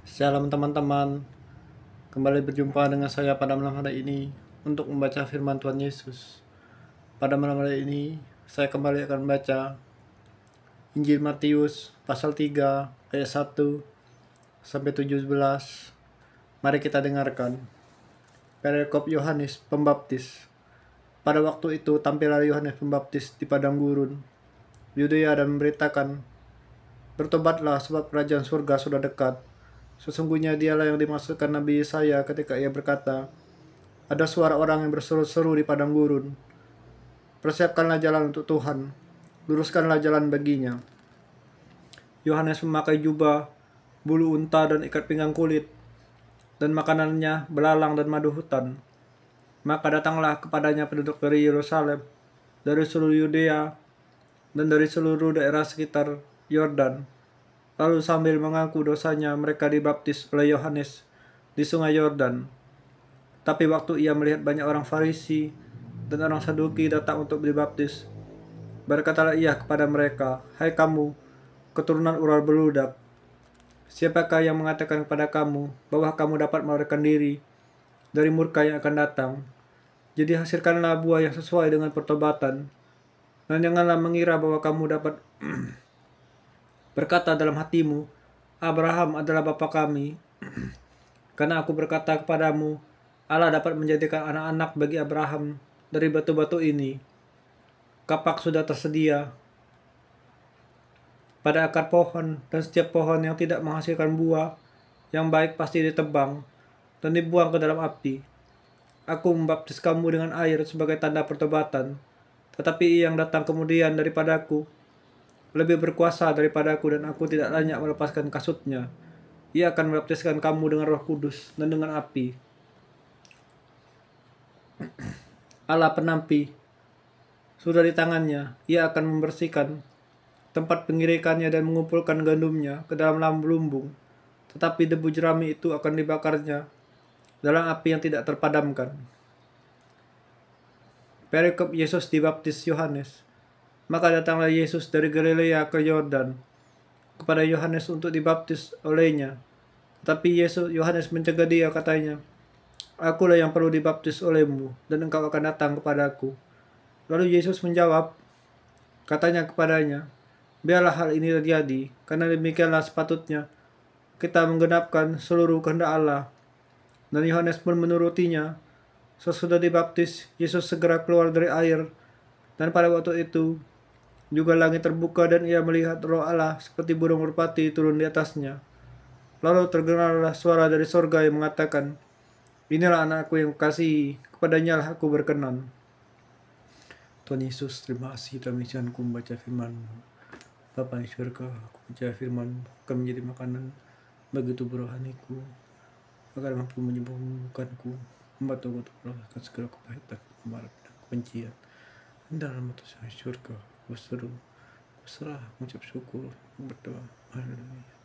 Shalom teman-teman, kembali berjumpa dengan saya pada malam hari ini untuk membaca firman Tuhan Yesus. Pada malam hari ini, saya kembali akan membaca Injil Matius pasal 3 ayat 1 sampai 17. Mari kita dengarkan. Perikop Yohanes Pembaptis. Pada waktu itu tampillah Yohanes Pembaptis di padang gurun Yudea dan memberitakan, "Bertobatlah sebab kerajaan surga sudah dekat." Sesungguhnya dialah yang dimaksudkan Nabi Yesaya ketika ia berkata, "Ada suara orang yang berseru-seru di padang gurun, persiapkanlah jalan untuk Tuhan, luruskanlah jalan baginya." Yohanes memakai jubah, bulu unta dan ikat pinggang kulit, dan makanannya belalang dan madu hutan. Maka datanglah kepadanya penduduk dari Yerusalem, dari seluruh Yudea, dan dari seluruh daerah sekitar Yordan. Lalu sambil mengaku dosanya, mereka dibaptis oleh Yohanes di sungai Yordan. Tapi waktu ia melihat banyak orang Farisi dan orang Saduki datang untuk dibaptis, berkatalah ia kepada mereka, "Hai kamu, keturunan ular beludak, siapakah yang mengatakan kepada kamu bahwa kamu dapat melarikan diri dari murka yang akan datang? Jadi hasilkanlah buah yang sesuai dengan pertobatan, dan janganlah mengira bahwa kamu dapat berkata dalam hatimu, Abraham adalah bapa kami. Karena aku berkata kepadamu, Allah dapat menjadikan anak-anak bagi Abraham dari batu-batu ini. Kapak sudah tersedia pada akar pohon, dan setiap pohon yang tidak menghasilkan buah yang baik pasti ditebang dan dibuang ke dalam api. Aku membaptis kamu dengan air sebagai tanda pertobatan, tetapi yang datang kemudian daripadaku lebih berkuasa daripadaku, dan aku tidak layak melepaskan kasutnya. Ia akan membaptiskan kamu dengan Roh Kudus dan dengan api. Allah penampi sudah di tangannya. Ia akan membersihkan tempat pengirikannya dan mengumpulkan gandumnya ke dalam lumbung. Tetapi debu jerami itu akan dibakarnya dalam api yang tidak terpadamkan. Perikop Yesus dibaptis Yohanes. Maka datanglah Yesus dari Galilea ke Yordan kepada Yohanes untuk dibaptis olehnya. Tetapi Yohanes mencegah dia, katanya, "Akulah yang perlu dibaptis olehmu, dan engkau akan datang kepadaku." Lalu Yesus menjawab, katanya kepadanya, "Biarlah hal ini terjadi, karena demikianlah sepatutnya kita menggenapkan seluruh kehendak Allah." Dan Yohanes pun menurutinya. Sesudah dibaptis, Yesus segera keluar dari air, dan pada waktu itu juga langit terbuka dan ia melihat Roh Allah seperti burung merpati turun di atasnya. Lalu terdengarlah suara dari sorga yang mengatakan, "Inilah anakku yang kukasihi, kepadanya lah aku berkenan." Tuhan Yesus, terima kasih kami ku membaca firman-Mu. Bapa di surga, aku baca firman akan menjadi makanan bagi tubuh rohaniku, agar mampu menyembuhkanku, membantuku untuk melakukan segala kepahitan, kemarahan, dan kebencian. Dalam Tuhan surga, aku berserah, mengucap syukur, berdoa. Haleluya.